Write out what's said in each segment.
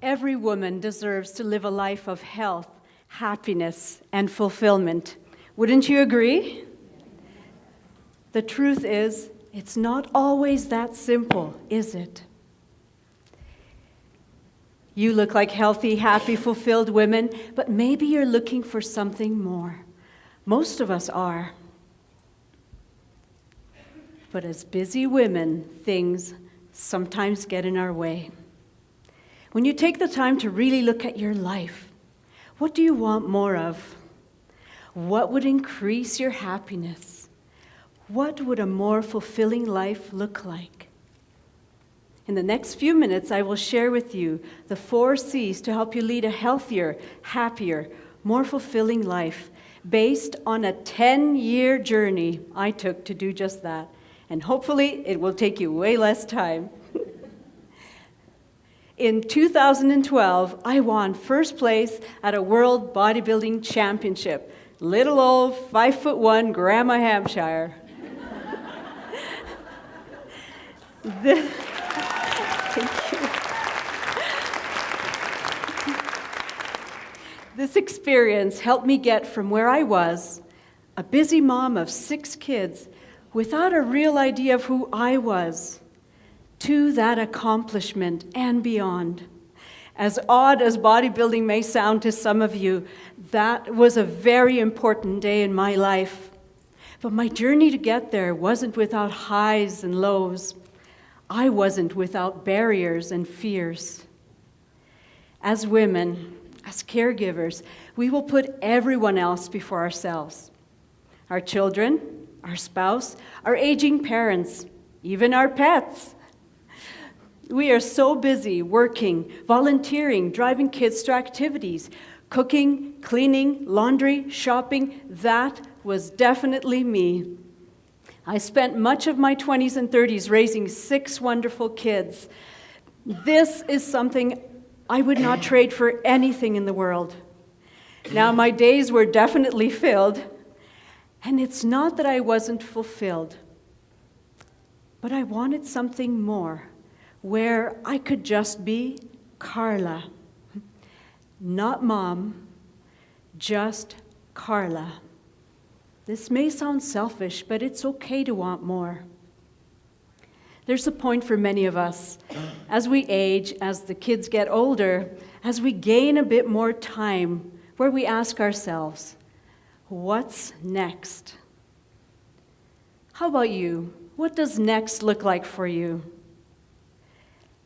Every woman deserves to live a life of health, happiness, and fulfillment. Wouldn't you agree? The truth is, it's not always that simple, is it? You look like healthy, happy, fulfilled women, but maybe you're looking for something more. Most of us are. But as busy women, things sometimes get in our way. When you take the time to really look at your life, what do you want more of? What would increase your happiness? What would a more fulfilling life look like? In the next few minutes, I will share with you the 4 C's to help you lead a healthier, happier, more fulfilling life based on a 10-year journey I took to do just that. And hopefully, it will take you way less time. In 2012, I won first place at a World Bodybuilding Championship. Little old 5'1" Grandma Hampshire. Thank you. This experience helped me get from where I was, a busy mom of 6 kids, without a real idea of who I was, to that accomplishment and beyond. As odd as bodybuilding may sound to some of you, that was a very important day in my life. But my journey to get there wasn't without highs and lows. I wasn't without barriers and fears. As women, as caregivers, we will put everyone else before ourselves. Our children, our spouse, our aging parents, even our pets. We are so busy working, volunteering, driving kids to activities, cooking, cleaning, laundry, shopping. That was definitely me. I spent much of my 20s and 30s raising 6 wonderful kids. This is something I would not trade for anything in the world. Now, my days were definitely filled, and it's not that I wasn't fulfilled, but I wanted something more, where I could just be Carla. Not mom, just Carla. This may sound selfish, but it's okay to want more. There's a point for many of us. As we age, as the kids get older, as we gain a bit more time, where we ask ourselves, what's next? How about you? What does next look like for you?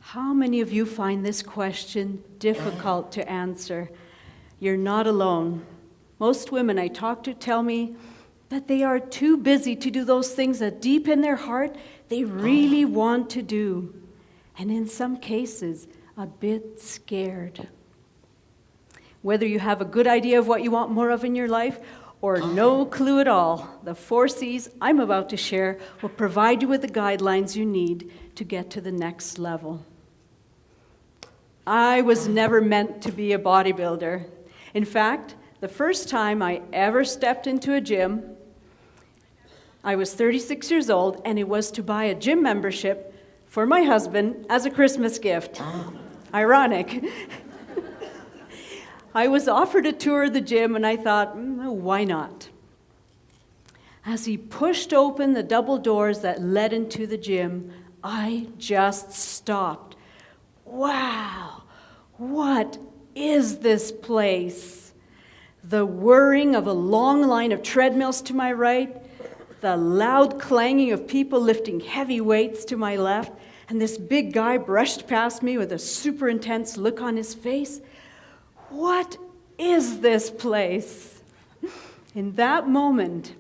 How many of you find this question difficult to answer? You're not alone. Most women I talk to tell me that they are too busy to do those things that deep in their heart they really want to do, and in some cases, a bit scared. Whether you have a good idea of what you want more of in your life or no clue at all, the 4 C's I'm about to share will provide you with the guidelines you need to get to the next level. I was never meant to be a bodybuilder. In fact, the first time I ever stepped into a gym, I was 36 years old, and it was to buy a gym membership for my husband as a Christmas gift. Ironic. I was offered a tour of the gym, and I thought, why not? As he pushed open the double doors that led into the gym, I just stopped. Wow, what is this place? The whirring of a long line of treadmills to my right, the loud clanging of people lifting heavy weights to my left, and this big guy brushed past me with a super intense look on his face. What is this place? In that moment,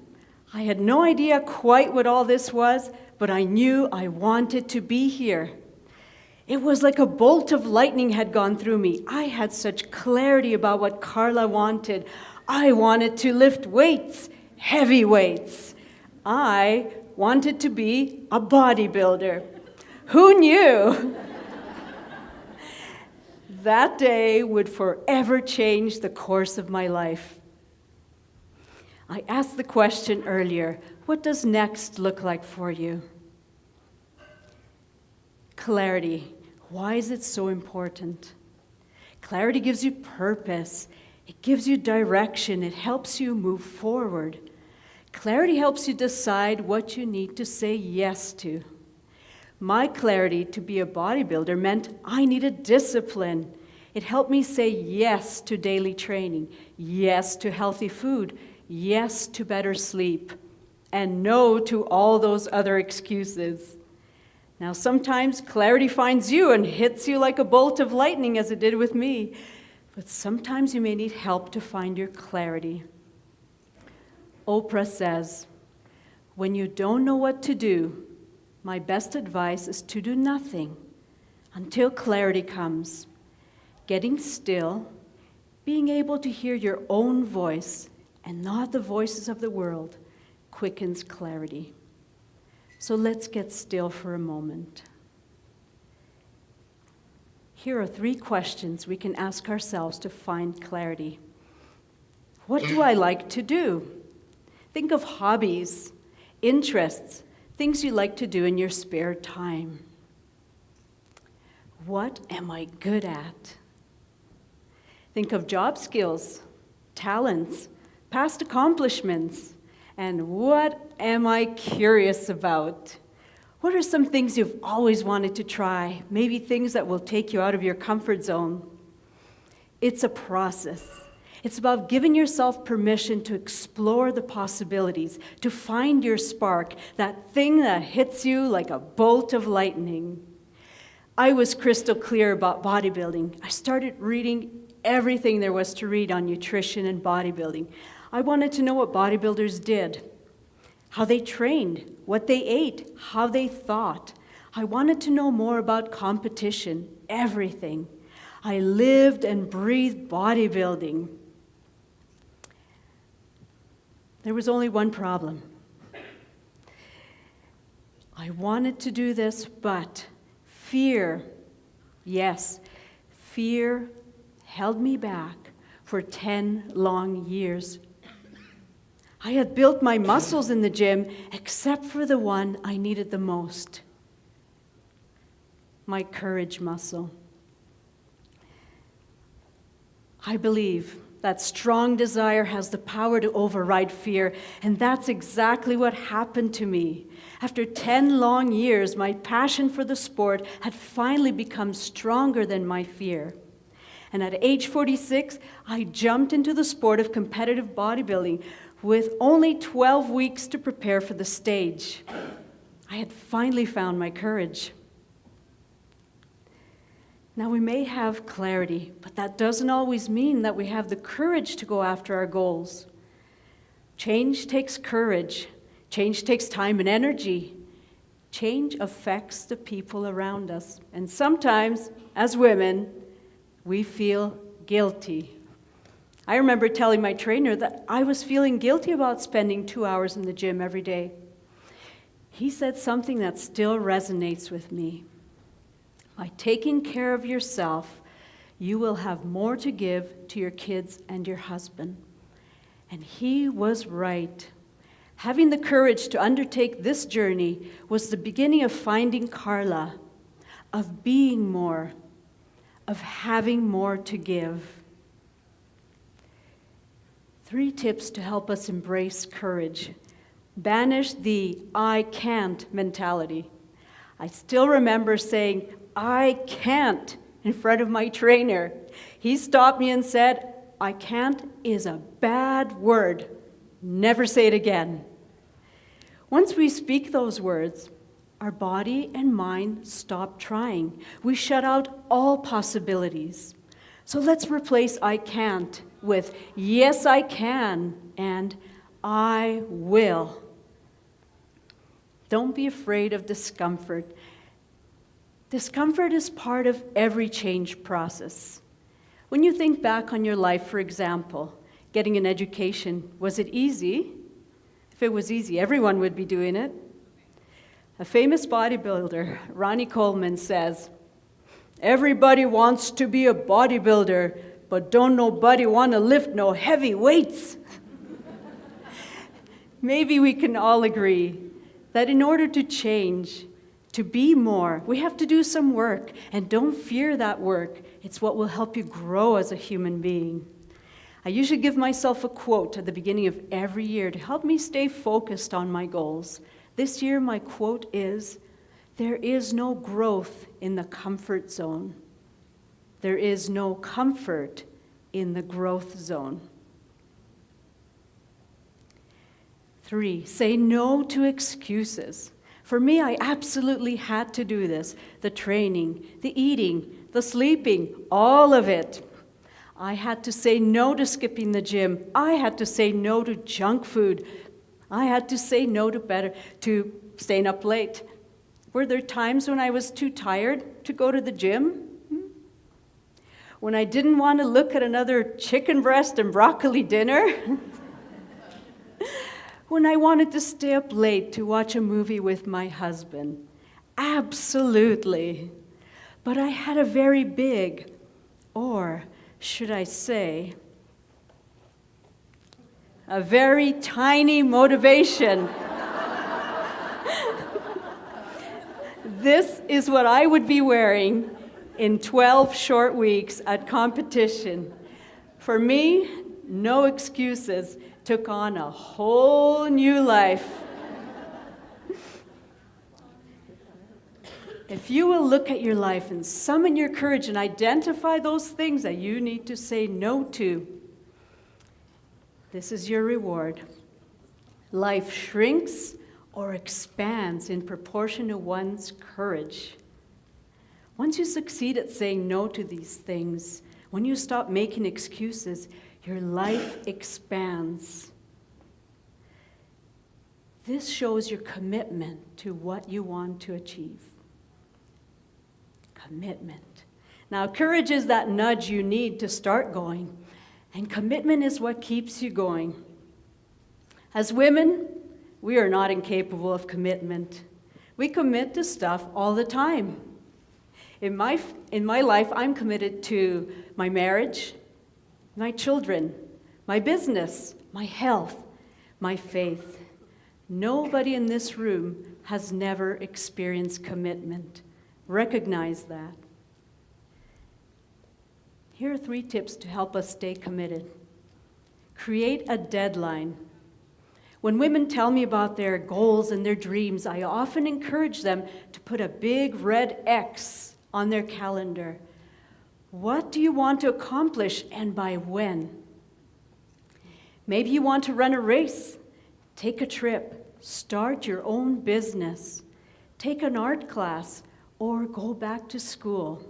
I had no idea quite what all this was, but I knew I wanted to be here. It was like a bolt of lightning had gone through me. I had such clarity about what Carla wanted. I wanted to lift weights, heavy weights. I wanted to be a bodybuilder. Who knew? That day would forever change the course of my life. I asked the question earlier, what does next look like for you? Clarity. Why is it so important? Clarity gives you purpose. It gives you direction. It helps you move forward. Clarity helps you decide what you need to say yes to. My clarity to be a bodybuilder meant I needed discipline. It helped me say yes to daily training, yes to healthy food, yes to better sleep, and no to all those other excuses. Now, sometimes clarity finds you and hits you like a bolt of lightning, as it did with me. But sometimes you may need help to find your clarity. Oprah says, "When you don't know what to do, my best advice is to do nothing until clarity comes. Getting still, being able to hear your own voice and not the voices of the world, quickens clarity." So let's get still for a moment. Here are 3 questions we can ask ourselves to find clarity. What do I like to do? Think of hobbies, interests, things you like to do in your spare time. What am I good at? Think of job skills, talents, past accomplishments, and what am I curious about? What are some things you've always wanted to try? Maybe things that will take you out of your comfort zone. It's a process. It's about giving yourself permission to explore the possibilities, to find your spark, that thing that hits you like a bolt of lightning. I was crystal clear about bodybuilding. I started reading everything there was to read on nutrition and bodybuilding. I wanted to know what bodybuilders did, how they trained, what they ate, how they thought. I wanted to know more about competition, everything. I lived and breathed bodybuilding. There was only one problem. I wanted to do this, but fear, yes, fear held me back for 10 long years. I had built my muscles in the gym, except for the one I needed the most, my courage muscle. I believe that strong desire has the power to override fear, and that's exactly what happened to me. After 10 long years, my passion for the sport had finally become stronger than my fear. And at age 46, I jumped into the sport of competitive bodybuilding with only 12 weeks to prepare for the stage. I had finally found my courage. Now, we may have clarity, but that doesn't always mean that we have the courage to go after our goals. Change takes courage. Change takes time and energy. Change affects the people around us. And sometimes, as women, we feel guilty. I remember telling my trainer that I was feeling guilty about spending 2 hours in the gym every day. He said something that still resonates with me. By taking care of yourself, you will have more to give to your kids and your husband. And he was right. Having the courage to undertake this journey was the beginning of finding Carla, of being more, of having more to give. 3 tips to help us embrace courage. Banish the I can't mentality. I still remember saying, I can't, in front of my trainer. He stopped me and said, I can't is a bad word. Never say it again. Once we speak those words, our body and mind stop trying. We shut out all possibilities. So let's replace I can't with yes, I can and I will. Don't be afraid of discomfort. Discomfort is part of every change process. When you think back on your life, for example, getting an education, was it easy? If it was easy, everyone would be doing it. A famous bodybuilder, Ronnie Coleman, says, everybody wants to be a bodybuilder, but don't nobody want to lift no heavy weights. Maybe we can all agree that in order to change, to be more, we have to do some work, and don't fear that work. It's what will help you grow as a human being. I usually give myself a quote at the beginning of every year to help me stay focused on my goals. This year, my quote is, "There is no growth in the comfort zone. There is no comfort in the growth zone." 3, say no to excuses. For me, I absolutely had to do this. The training, the eating, the sleeping, all of it. I had to say no to skipping the gym. I had to say no to junk food. I had to say no to staying up late. Were there times when I was too tired to go to the gym? When I didn't want to look at another chicken breast and broccoli dinner? When I wanted to stay up late to watch a movie with my husband? Absolutely. But I had a very big, or should I say, a very tiny motivation. This is what I would be wearing in 12 short weeks at competition. For me, no excuses took on a whole new life. If you will look at your life and summon your courage and identify those things that you need to say no to, this is your reward. Life shrinks or expands in proportion to one's courage. Once you succeed at saying no to these things, when you stop making excuses, your life expands. This shows your commitment to what you want to achieve. Commitment. Now, courage is that nudge you need to start going, and commitment is what keeps you going. As women, we are not incapable of commitment. We commit to stuff all the time. In my life, I'm committed to my marriage, my children, my business, my health, my faith. Nobody in this room has never experienced commitment. Recognize that. Here are 3 tips to help us stay committed. Create a deadline. When women tell me about their goals and their dreams, I often encourage them to put a big red X on their calendar. What do you want to accomplish and by when? Maybe you want to run a race, take a trip, start your own business, take an art class, or go back to school.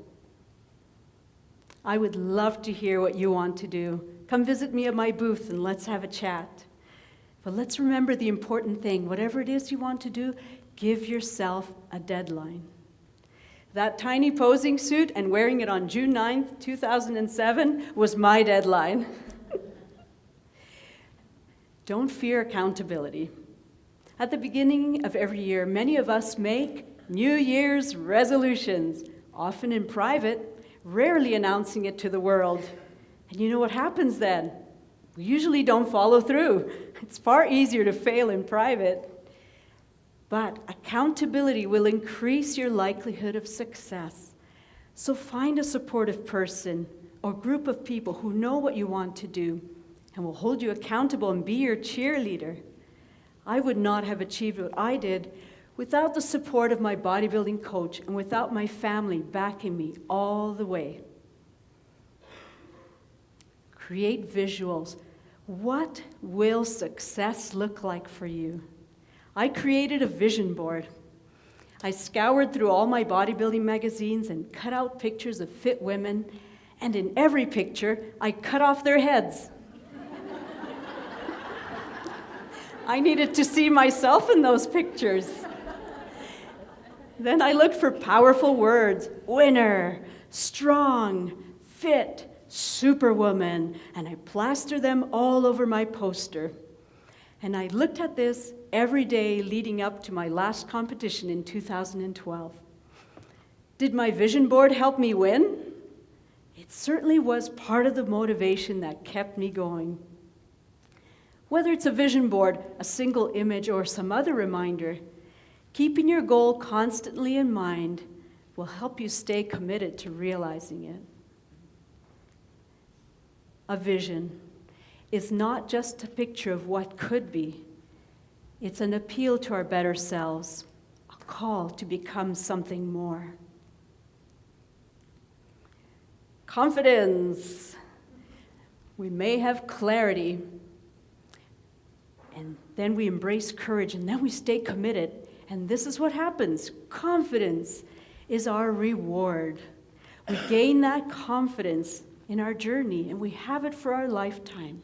I would love to hear what you want to do. Come visit me at my booth and let's have a chat. But let's remember the important thing. Whatever it is you want to do, give yourself a deadline. That tiny posing suit and wearing it on June 9th, 2007 was my deadline. Don't fear accountability. At the beginning of every year, many of us make New Year's resolutions, often in private, rarely announcing it to the world. And you know what happens then? We usually don't follow through. It's far easier to fail in private. But accountability will increase your likelihood of success. So find a supportive person or group of people who know what you want to do and will hold you accountable and be your cheerleader. I would not have achieved what I did without the support of my bodybuilding coach and without my family backing me all the way. Create visuals. What will success look like for you? I created a vision board. I scoured through all my bodybuilding magazines and cut out pictures of fit women, and in every picture, I cut off their heads. I needed to see myself in those pictures. Then I looked for powerful words: winner, strong, fit, superwoman, and I plastered them all over my poster. And I looked at this every day leading up to my last competition in 2012. Did my vision board help me win? It certainly was part of the motivation that kept me going. Whether it's a vision board, a single image, or some other reminder, keeping your goal constantly in mind will help you stay committed to realizing it. a vision, is not just a picture of what could be. It's an appeal to our better selves, a call to become something more. Confidence. We may have clarity, and then we embrace courage, and then we stay committed. And this is what happens. Confidence is our reward. We gain that confidence in our journey, and we have it for our lifetime.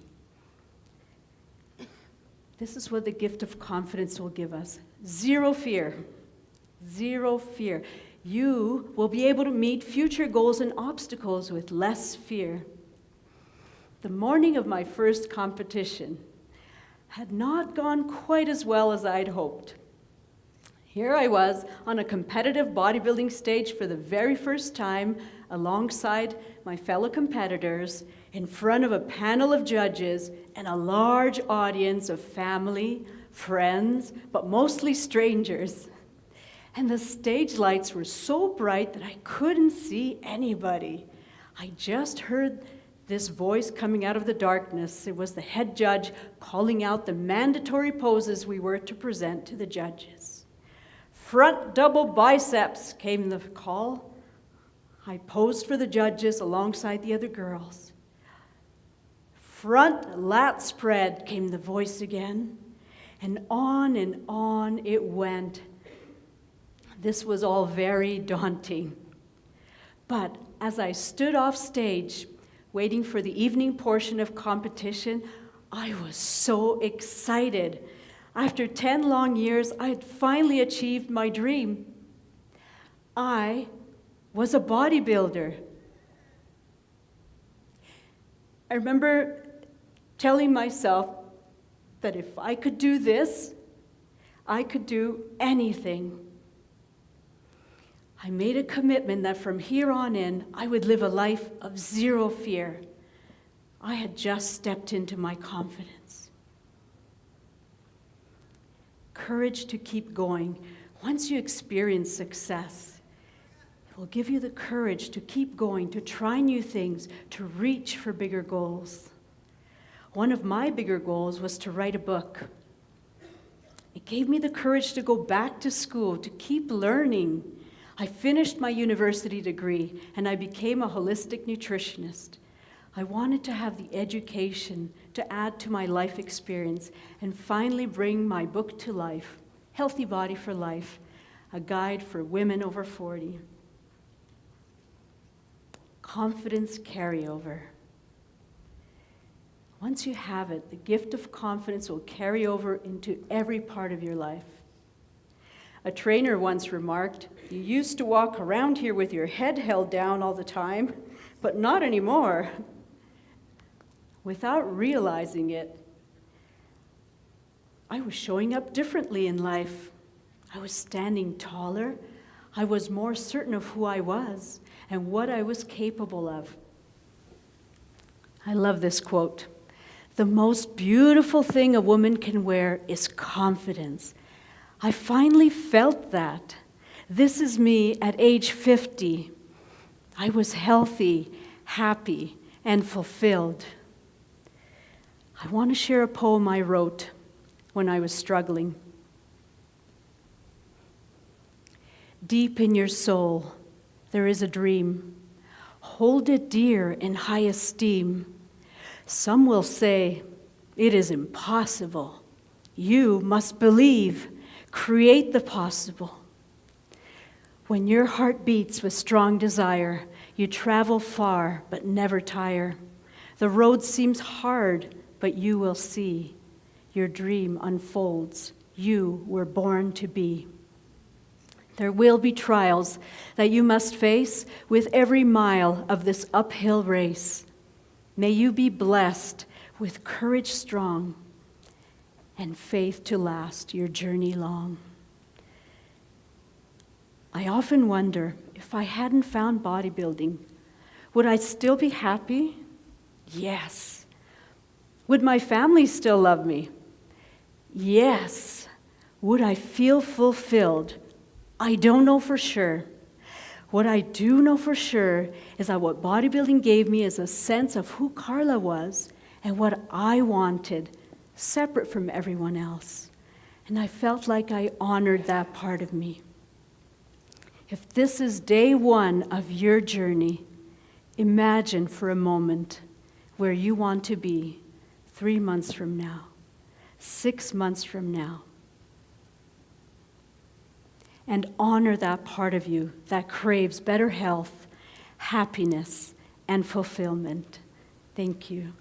This is what the gift of confidence will give us. Zero fear. Zero fear. You will be able to meet future goals and obstacles with less fear. The morning of my first competition had not gone quite as well as I'd hoped. Here I was on a competitive bodybuilding stage for the very first time, alongside my fellow competitors, in front of a panel of judges and a large audience of family, friends, but mostly strangers. And the stage lights were so bright that I couldn't see anybody. I just heard this voice coming out of the darkness. It was the head judge calling out the mandatory poses we were to present to the judges. Front double biceps came the call. I posed for the judges alongside the other girls. Front lat spread came the voice again, and on it went. This was all very daunting. But as I stood off stage, waiting for the evening portion of competition, I was so excited. After 10 long years, I had finally achieved my dream. I was a bodybuilder. I remember telling myself that if I could do this, I could do anything. I made a commitment that from here on in, I would live a life of zero fear. I had just stepped into my confidence. Courage to keep going. Once you experience success, it will give you the courage to keep going, to try new things, to reach for bigger goals. One of my bigger goals was to write a book. It gave me the courage to go back to school, to keep learning. I finished my university degree, and I became a holistic nutritionist. I wanted to have the education to add to my life experience and finally bring my book to life, Healthy Body for Life, a guide for women over 40. Confidence carryover. Once you have it, the gift of confidence will carry over into every part of your life. A trainer once remarked, "You used to walk around here with your head held down all the time, but not anymore." Without realizing it, I was showing up differently in life. I was standing taller. I was more certain of who I was and what I was capable of. I love this quote. "The most beautiful thing a woman can wear is confidence." I finally felt that. This is me at age 50. I was healthy, happy, and fulfilled. I want to share a poem I wrote when I was struggling. Deep in your soul, there is a dream. Hold it dear in high esteem. Some will say, it is impossible. You must believe. Create the possible. When your heart beats with strong desire, you travel far but never tire. The road seems hard, but you will see. Your dream unfolds. You were born to be. There will be trials that you must face with every mile of this uphill race. May you be blessed with courage strong and faith to last your journey long. I often wonder, if I hadn't found bodybuilding, would I still be happy? Yes. Would my family still love me? Yes. Would I feel fulfilled? I don't know for sure. What I do know for sure is that what bodybuilding gave me is a sense of who Carla was and what I wanted, separate from everyone else. And I felt like I honored that part of me. If this is day one of your journey, imagine for a moment where you want to be 3 months from now, 6 months from now. And honor that part of you that craves better health, happiness, and fulfillment. Thank you.